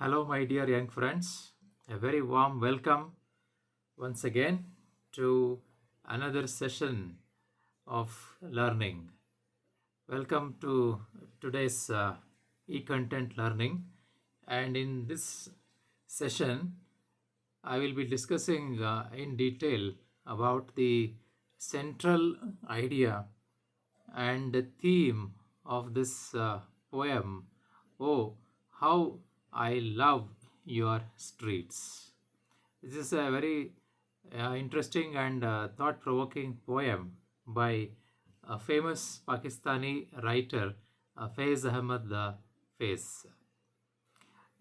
Hello, my dear young friends. A very warm welcome once again to another session of learning. Welcome to today's e-content learning. And in this session, I will be discussing in detail about the central idea and the theme of this poem. Oh, how I love your streets. This is a very interesting and thought provoking poem by a famous Pakistani writer, Faiz Ahmad Faiz.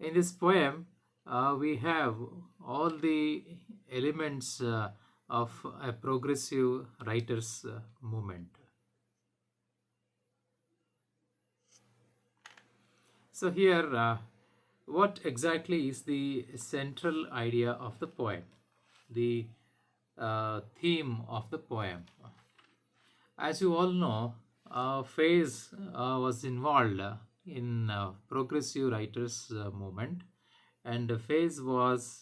In this poem, we have all the elements of a progressive writer's movement. So here, what exactly is the central idea of the poem, the theme of the poem? As you all know, Faiz was involved in progressive writers movement, and Faiz was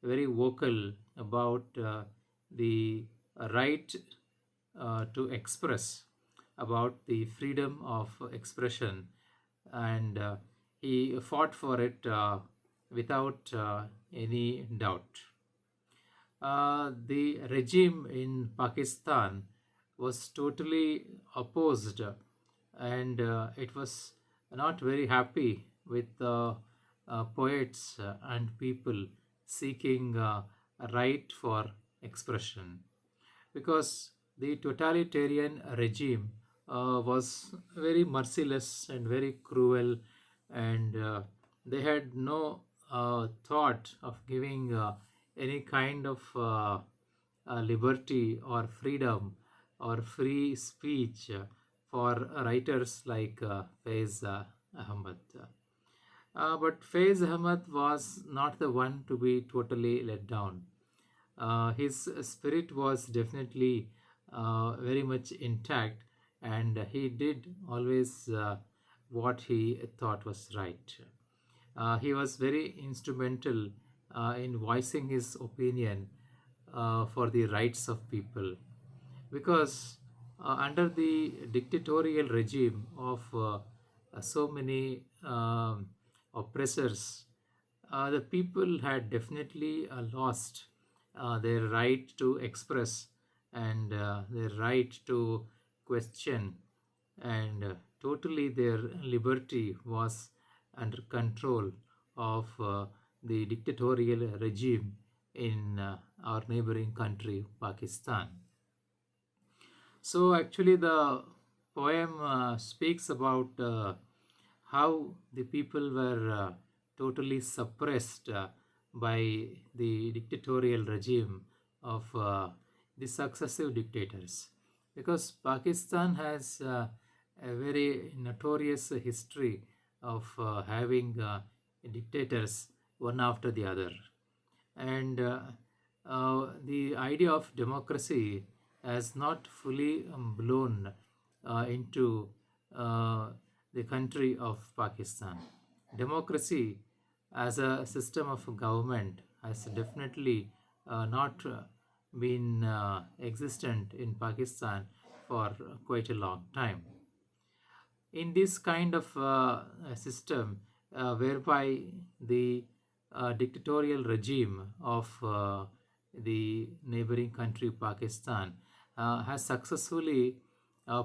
very vocal about the right to express, about the freedom of expression, and he fought for it without any doubt. The regime in Pakistan was totally opposed, and it was not very happy with poets and people seeking a right for expression, because the totalitarian regime was very merciless and very cruel, and they had no thought of giving any kind of liberty or freedom or free speech for writers like Faiz Ahmad. But Faiz Ahmad was not the one to be totally let down. His spirit was definitely very much intact, and he did always what he thought was right. He was very instrumental in voicing his opinion for the rights of people, because under the dictatorial regime of so many oppressors, the people had definitely lost their right to express and their right to question, and totally their liberty was under control of the dictatorial regime in our neighboring country, Pakistan. So, actually, the poem speaks about how the people were totally suppressed by the dictatorial regime of the successive dictators, because Pakistan has a very notorious history of having dictators one after the other, and the idea of democracy has not fully blown into uh, the country of Pakistan. Democracy as a system of government has definitely not been existent in Pakistan for quite a long time. In this kind of system, whereby the dictatorial regime of the neighboring country Pakistan has successfully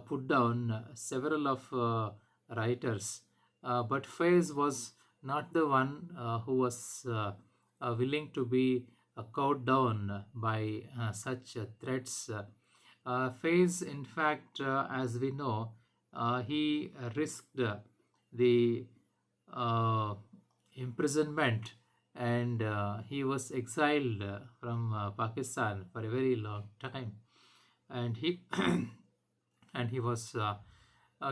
put down several of writers, but Faiz was not the one who was willing to be cowed down by such threats. Faiz, in fact, as we know, he risked the uh, imprisonment, and he was exiled from Pakistan for a very long time, and he and he was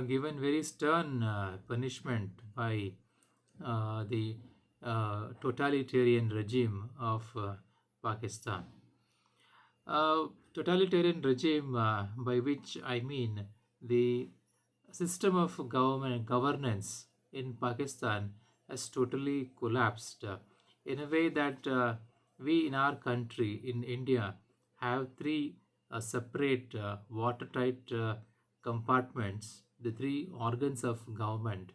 given very stern punishment by the totalitarian regime of Pakistan. Totalitarian regime, by which I mean the system of government governance in Pakistan has totally collapsed in a way that we in our country, in India, have three separate watertight compartments, the three organs of government,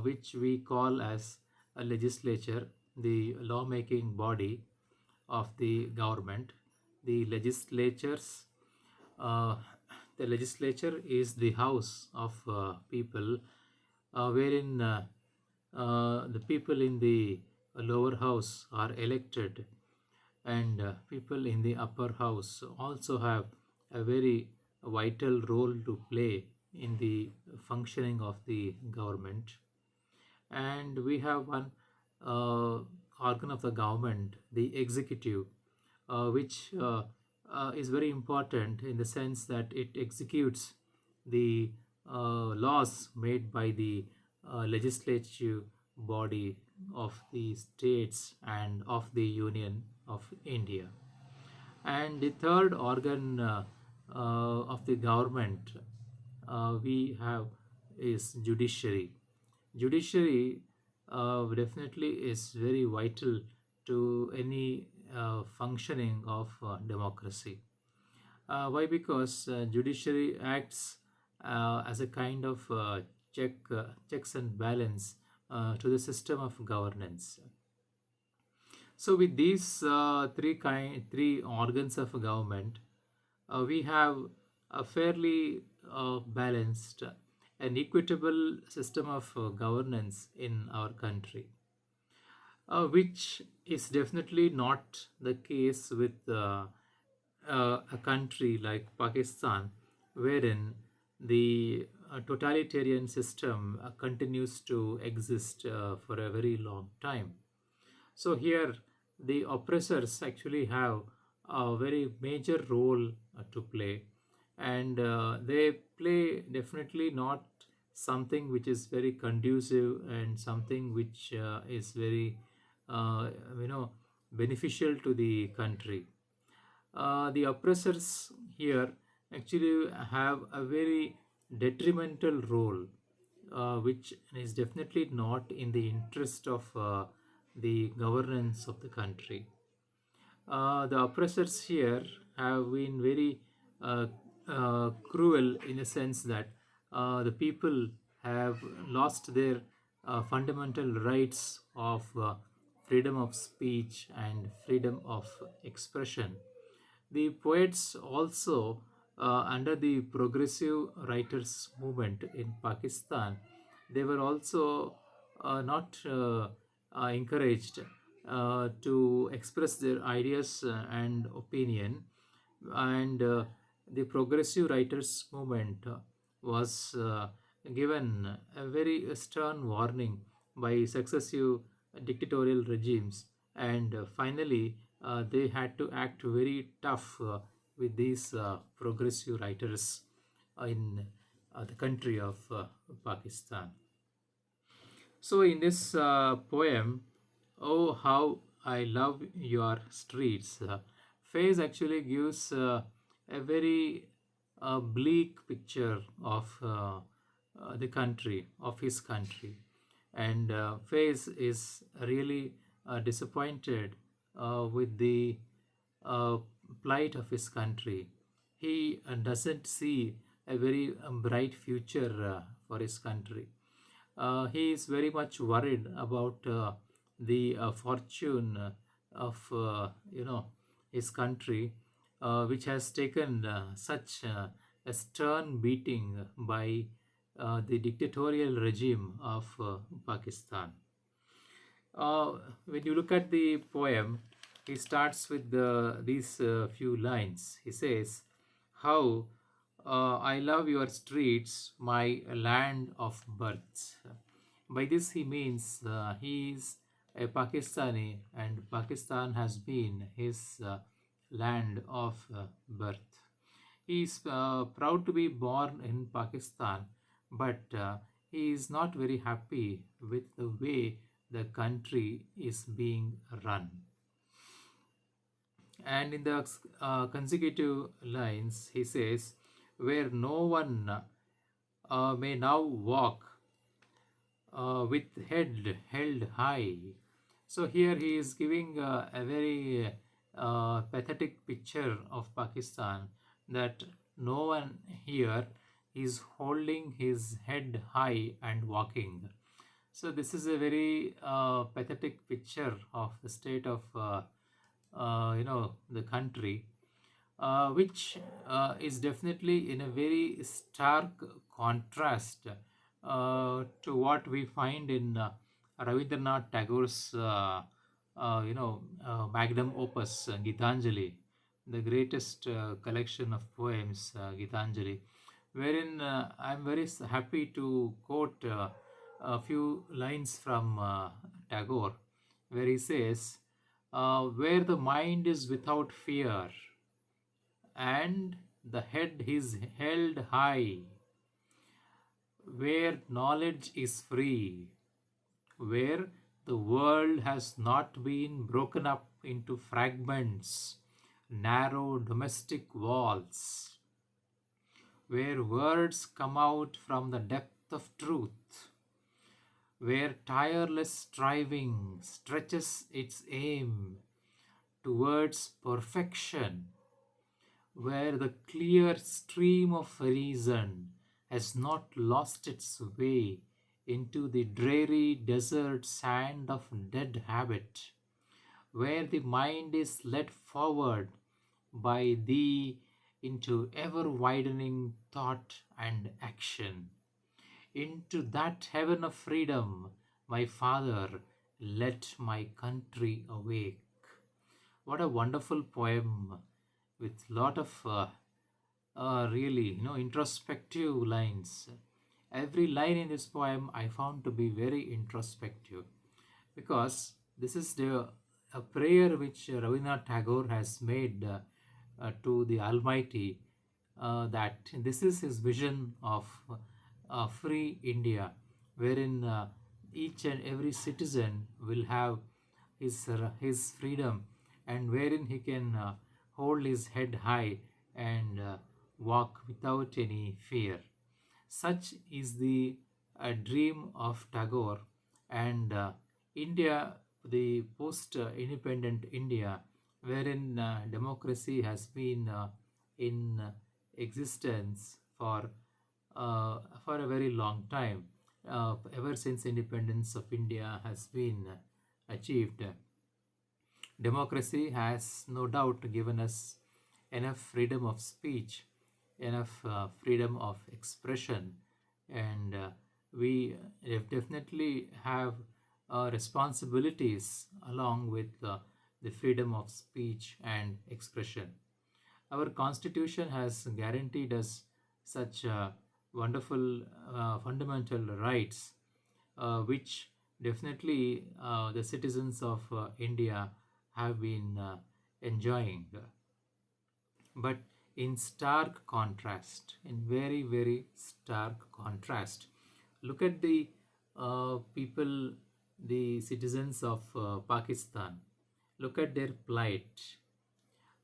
which we call as a legislature, the lawmaking body of the government. The legislatures, uh, the legislature is the house of people, wherein the people in the lower house are elected, and people in the upper house also have a very vital role to play in the functioning of the government. And we have one uh, organ of the government, the executive, which is very important in the sense that it executes the laws made by the legislative body of the states and of the Union of India. And the third organ of the government we have is judiciary. Judiciary definitely is very vital to any functioning of democracy. Why? Because judiciary acts as a kind of checks and balance to the system of governance. So with these three organs of government, we have a fairly balanced and equitable system of governance in our country, which is definitely not the case with a country like Pakistan, wherein the totalitarian system continues to exist for a very long time. So here, the oppressors actually have a very major role to play, and they play definitely not something which is very conducive and something which is very, uh, you know, beneficial to the country. The oppressors here actually have a very detrimental role, which is definitely not in the interest of the governance of the country. The oppressors here have been very cruel in a sense that the people have lost their fundamental rights of freedom of speech and freedom of expression. The poets also, under the progressive writers movement in Pakistan, they were also not encouraged to express their ideas and opinion. And the progressive writers movement was given a very stern warning by successive dictatorial regimes, and finally they had to act very tough with these progressive writers in the country of Pakistan. So, in this poem, "Oh, how I love your streets," Faiz actually gives a very bleak picture of the country, of his country. And Faiz is really disappointed with the uh, plight of his country. He doesn't see a very bright future for his country. He is very much worried about the fortune of his country, which has taken such a stern beating by the dictatorial regime of Pakistan. When you look at the poem, he starts with these few lines. He says, "How I love your streets, my land of birth." By this, he means he is a Pakistani, and Pakistan has been his land of birth. He is proud to be born in Pakistan, but he is not very happy with the way the country is being run. And in the consecutive lines, he says, "Where no one may now walk with head held high. So here he is giving a very pathetic picture of Pakistan, that no one here is holding his head high and walking. So this is a very pathetic picture of the state of the country, which is definitely in a very stark contrast to what we find in Rabindranath Tagore's magnum opus, Gitanjali, the greatest collection of poems, Gitanjali, wherein I'm very happy to quote a few lines from Tagore, where he says, "Where the mind is without fear, and the head is held high, where knowledge is free, where the world has not been broken up into fragments, narrow domestic walls, where words come out from the depth of truth, where tireless striving stretches its aim towards perfection, where the clear stream of reason has not lost its way into the dreary desert sand of dead habit, where the mind is led forward by thee into ever widening thought and action. Into that heaven of freedom, my Father, let my country awake." What a wonderful poem with lot of really introspective lines. Every line in this poem I found to be very introspective, because this is a prayer which Rabindranath Tagore has made to the Almighty, that this is his vision of free India, wherein each and every citizen will have his freedom, and wherein he can hold his head high and walk without any fear. Such is the dream of Tagore, and India, the post-independent India, wherein democracy has been in existence for a very long time, ever since independence of India has been achieved. Democracy has no doubt given us enough freedom of speech, enough freedom of expression, and we definitely have responsibilities along with the freedom of speech and expression. Our constitution has guaranteed us such wonderful fundamental rights, which definitely the citizens of India have been enjoying. But in stark contrast, in very, very stark contrast, look at the people, the citizens of Pakistan. Look at their plight.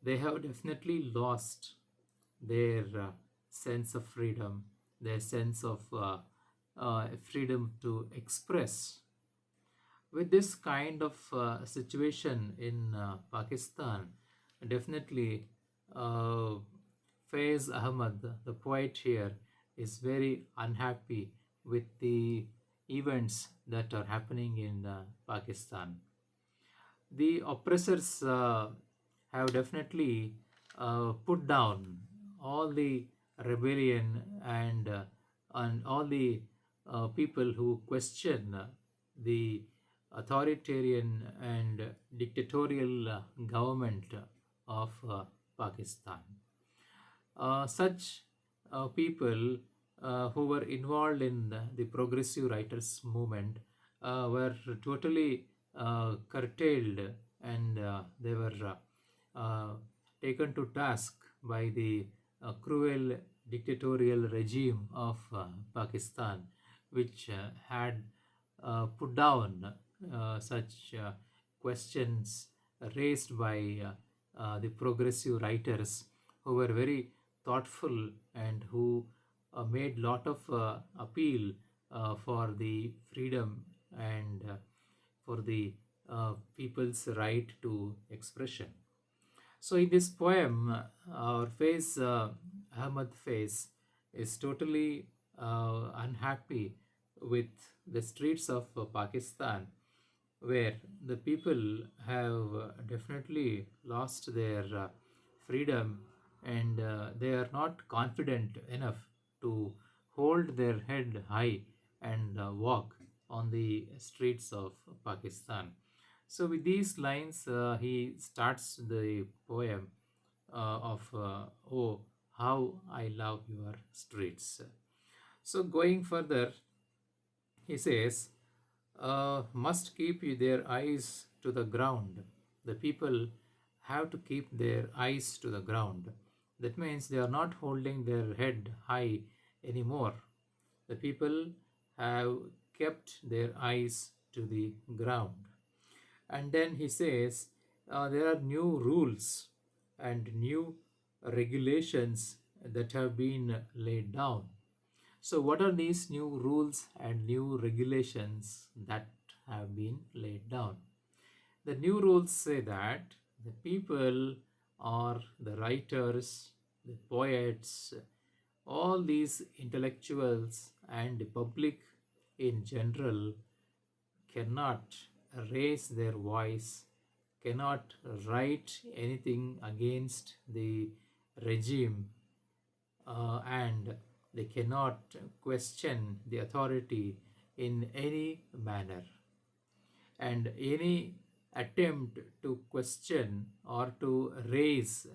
They have definitely lost their sense of freedom, their sense of freedom to express. With this kind of situation in Pakistan, definitely uh, Faiz Ahmad, the poet here, is very unhappy with the events that are happening in Pakistan. The oppressors have definitely put down all the rebellion and all the people who question the authoritarian and dictatorial government of Pakistan. Such people who were involved in the progressive writers movement were totally curtailed, and they were taken to task by the cruel dictatorial regime of Pakistan, which had put down such questions raised by the progressive writers, who were very thoughtful and who made lot of appeal for the freedom and for the people's right to expression. So in this poem, our Faiz Ahmad Faiz is totally unhappy with the streets of Pakistan, where the people have definitely lost their freedom, and they are not confident enough to hold their head high and walk on the streets of Pakistan. So, with these lines, he starts the poem Oh, how I love your streets. So, going further, he says, must keep their eyes to the ground. The people have to keep their eyes to the ground. That means they are not holding their head high anymore. The people have kept their eyes to the ground. And then he says there are new rules and new regulations that have been laid down. So, what are these new rules and new regulations that have been laid down? The new rules say that the people or the writers, the poets, all these intellectuals and the public in general cannot raise their voice, cannot write anything against the regime, and they cannot question the authority in any manner. And any attempt to question or to raise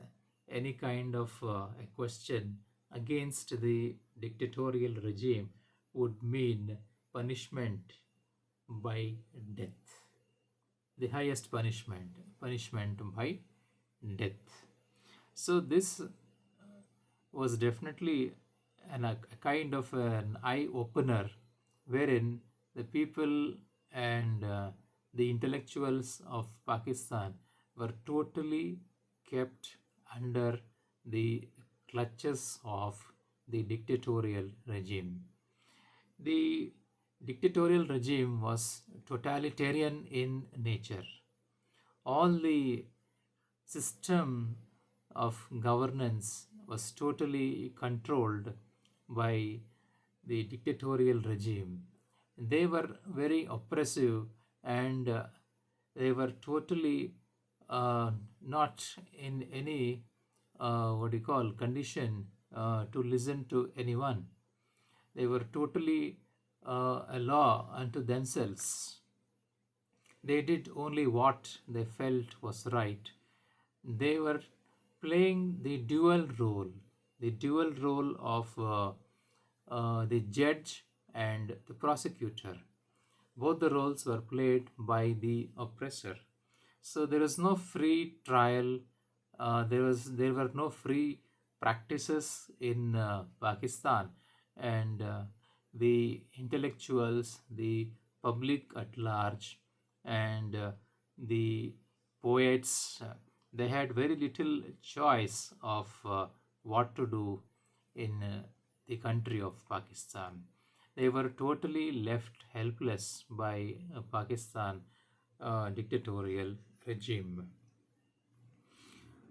any kind of a question against the dictatorial regime would mean punishment by death, the highest punishment by death. So this was definitely a kind of an eye opener, wherein the people and the intellectuals of Pakistan were totally kept under the clutches of the dictatorial regime. The dictatorial regime was totalitarian in nature. All the system of governance was totally controlled by the dictatorial regime. They were very oppressive, and they were totally not in any what do you call condition to listen to anyone. They were totally a law unto themselves. They did only what they felt was right. They were playing the dual role of the judge and the prosecutor. Both the roles were played by the oppressor. So there was no free trial. There were no free practices in Pakistan, and the intellectuals, the public at large, and the poets, they had very little choice of what to do in the country of Pakistan. They were totally left helpless by Pakistan dictatorial regime.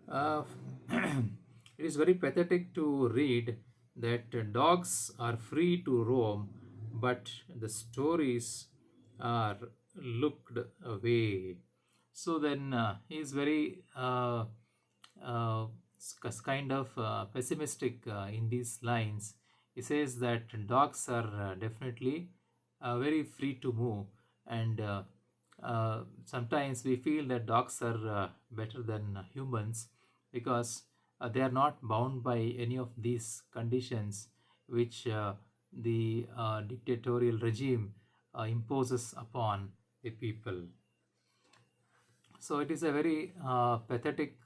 Uh, it is very pathetic to read that dogs are free to roam, but the stories are looked away. So then he is very uh, kind of pessimistic in these lines. He says that dogs are definitely very free to move, and sometimes we feel that dogs are better than humans because they are not bound by any of these conditions which the dictatorial regime imposes upon the people. So it is a very pathetic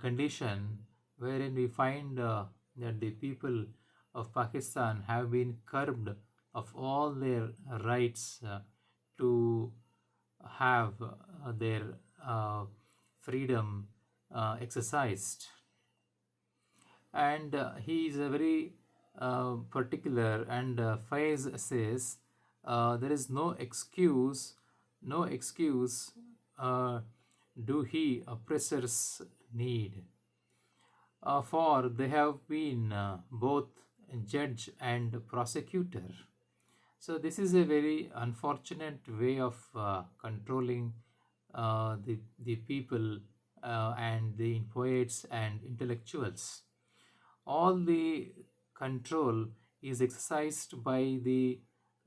condition wherein we find that the people of Pakistan have been curbed of all their rights to have their freedom exercised. And he is a very particular, and Faiz says there is no excuse uh, do he oppressors need, for they have been both judge and prosecutor. So this is a very unfortunate way of controlling the people and the poets and intellectuals. All the control is exercised by the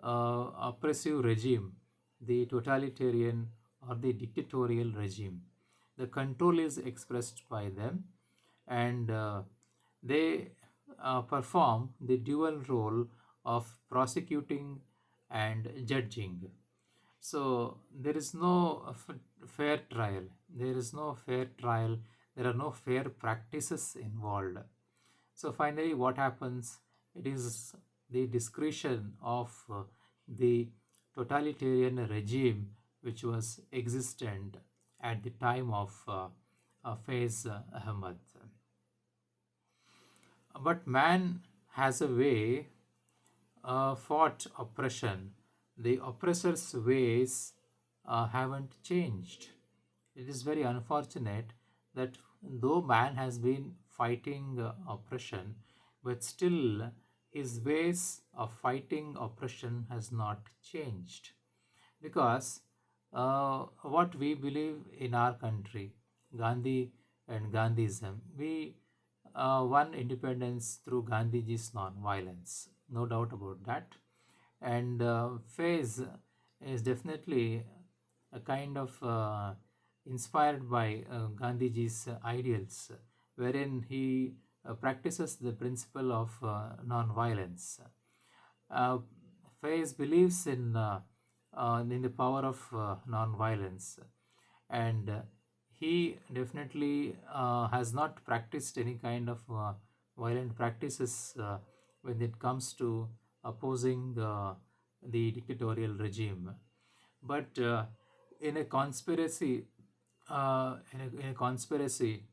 oppressive regime, the totalitarian or the dictatorial regime. The control is expressed by them, and they perform the dual role of prosecuting and judging. So there is no fair trial. There is no fair trial. There are no fair practices involved. So finally, what happens? It is the discretion of the totalitarian regime which was existent at the time of Faiz Ahmad. But man has a way fought oppression. The oppressor's ways haven't changed. It is very unfortunate that though man has been fighting oppression, but still his ways of fighting oppression has not changed. Because what we believe in our country, Gandhi and Gandhism, we won independence through Gandhiji's non-violence, no doubt about that. And Faiz is definitely a kind of inspired by Gandhiji's ideals, wherein he practices the principle of non-violence. Uh, Faiz believes in the power of non-violence, and he definitely has not practiced any kind of violent practices when it comes to opposing the dictatorial regime. But in a conspiracy, in a conspiracy,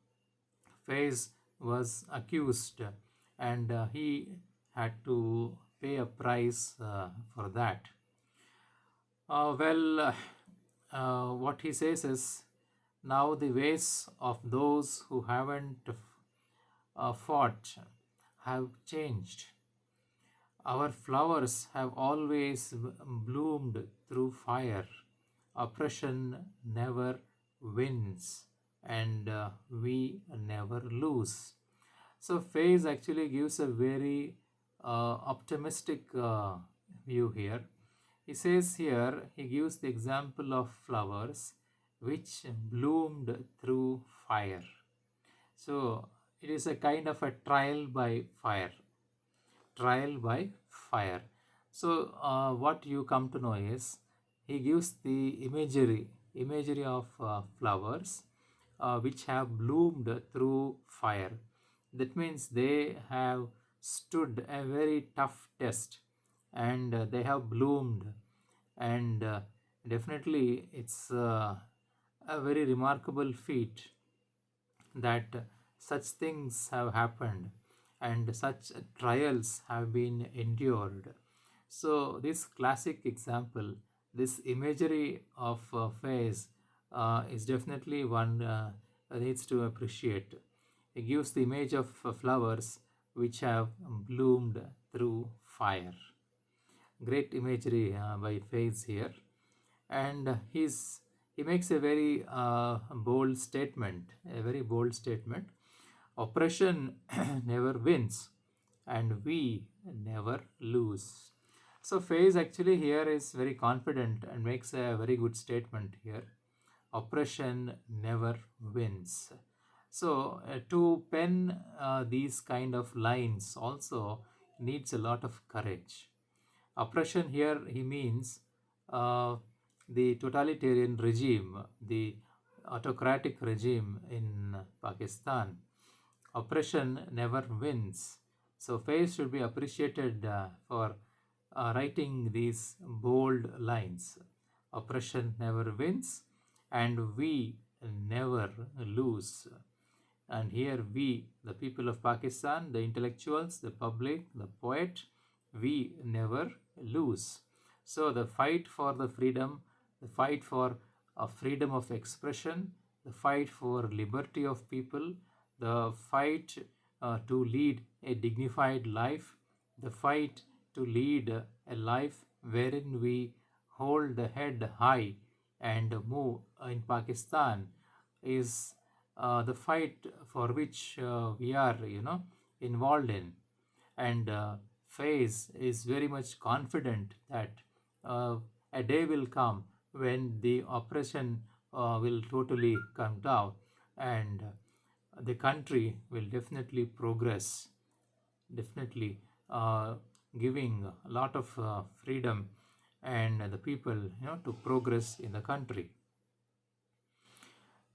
Faiz was accused, and he had to pay a price for that. What he says is, now the ways of those who haven't fought have changed. Our flowers have always bloomed through fire. Oppression never wins, and we never lose. So, Faze actually gives a very optimistic view here. He says here, he gives the example of flowers which bloomed through fire. So, it is a kind of a trial by fire. Trial by fire. So, what you come to know is he gives the imagery of flowers which have bloomed through fire. That means they have stood a very tough test, and they have bloomed, and definitely it's a very remarkable feat that such things have happened and such trials have been endured. So, this classic example, this imagery of phase is definitely one needs to appreciate. It gives the image of flowers which have bloomed through fire. Great imagery by Faiz here, and he makes a very bold statement, a very bold statement. Oppression never wins, and we never lose. So Faiz actually here is very confident and makes a very good statement here. Oppression never wins. So to pen these kind of lines also needs a lot of courage. Oppression here he means uh, the totalitarian regime, the autocratic regime in Pakistan. Oppression never wins. So Faiz should be appreciated for writing these bold lines. Oppression never wins, and we never lose. And here we, the people of Pakistan, the intellectuals, the public, the poet, we never lose. So the fight for the freedom, the fight for a freedom of expression, the fight for liberty of people, the fight to lead a dignified life, the fight to lead a life wherein we hold the head high and move in Pakistan is the fight for which we are, involved in. And Faiz is very much confident that uh, a day will come when the oppression will totally come down, and the country will definitely progress, definitely giving a lot of freedom and the people, to progress in the country.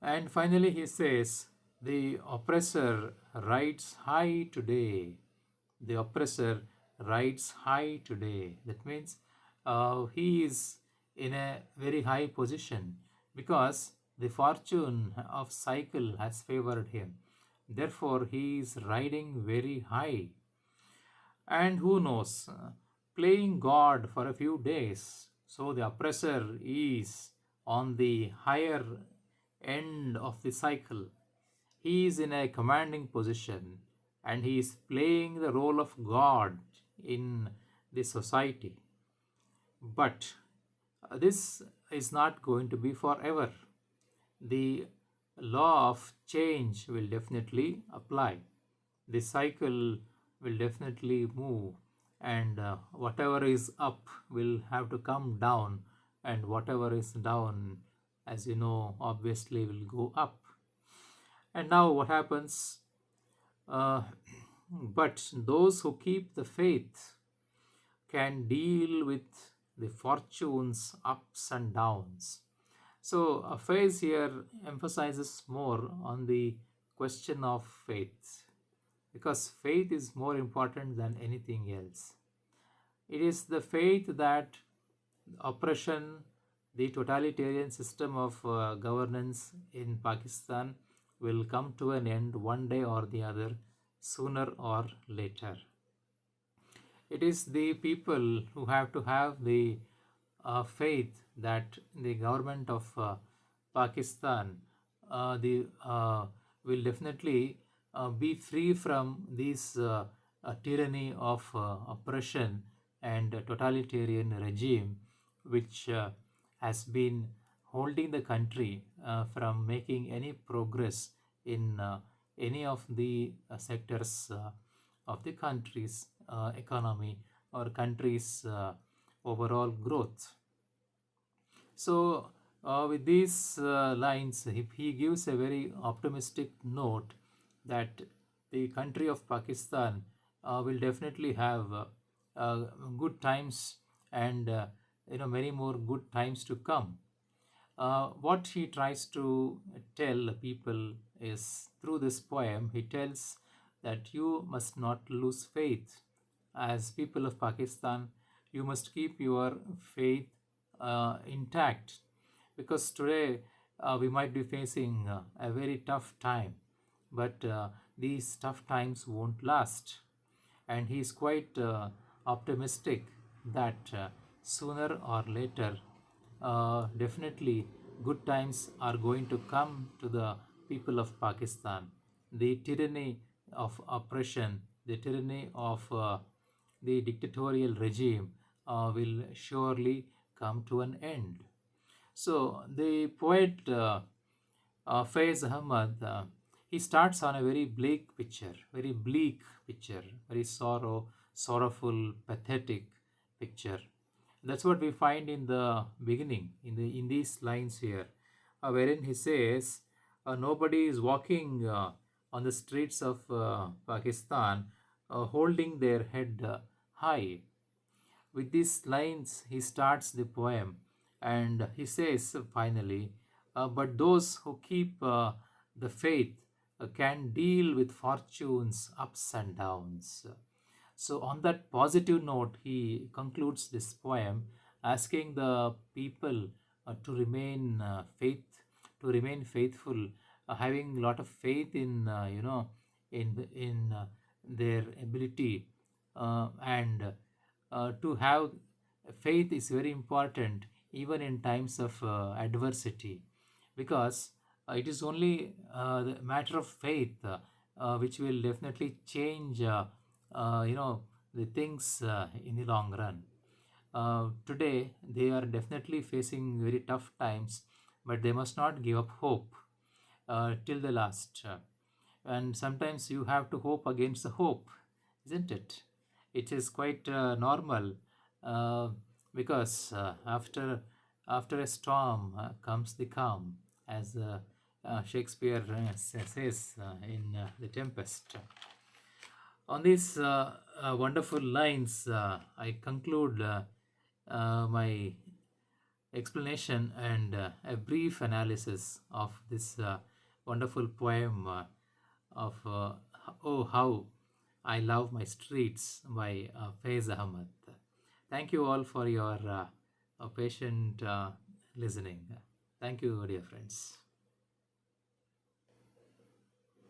And finally, he says, the oppressor rides high today. The oppressor rides high today. That means he is in a very high position because the fortune of cycle has favored him. Therefore, he is riding very high. And who knows, playing God for a few days. So the oppressor is on the higher end of the cycle. He is in a commanding position and he is playing the role of God in the society. But this is not going to be forever. The law of change will definitely apply. The cycle will definitely move, and whatever is up will have to come down, and whatever is down, as you know, obviously will go up. And now what happens? Uh, but those who keep the faith can deal with the fortune's ups and downs. So, a phase here emphasizes more on the question of faith because faith is more important than anything else. It is the faith that oppression, the totalitarian system of governance in Pakistan will come to an end one day or the other, sooner or later. It is the people who have to have the faith that the government of Pakistan the will definitely be free from this tyranny of oppression and totalitarian regime which has been holding the country from making any progress in any of the sectors of the country's economy or country's overall growth. So, with these lines, he gives a very optimistic note that the country of Pakistan will definitely have uh, good times and many more good times to come. What he tries to tell people is through this poem, he tells that you must not lose faith. As people of Pakistan, you must keep your faith intact because today we might be facing a very tough time, but these tough times won't last. And he is quite optimistic that sooner or later, definitely good times are going to come to the people of Pakistan. The tyranny of oppression, the tyranny of the dictatorial regime will surely come to an end. So the poet Faiz Ahmad, he starts on a very bleak picture, very bleak picture, very sorrowful, pathetic picture. That's what we find in the beginning, in these lines here, wherein he says, nobody is walking on the streets of Pakistan holding their head high. With these lines, he starts the poem and he says finally, but those who keep the faith can deal with fortune's ups and downs. So, on that positive note, he concludes this poem asking the people to remain faithful having a lot of faith in in their ability, and to have faith is very important even in times of adversity, because it is only the matter of faith which will definitely change the things in the long run. Today they are definitely facing very tough times, but they must not give up hope till the last. And sometimes you have to hope against the hope, isn't it? It is quite normal, uh, because after a storm comes the calm, as Shakespeare says in The Tempest. On these wonderful lines, I conclude my explanation and a brief analysis of this wonderful poem of Oh How I Love My Streets by Faiz Ahmad. Thank you all for your patient listening. Thank you, dear friends.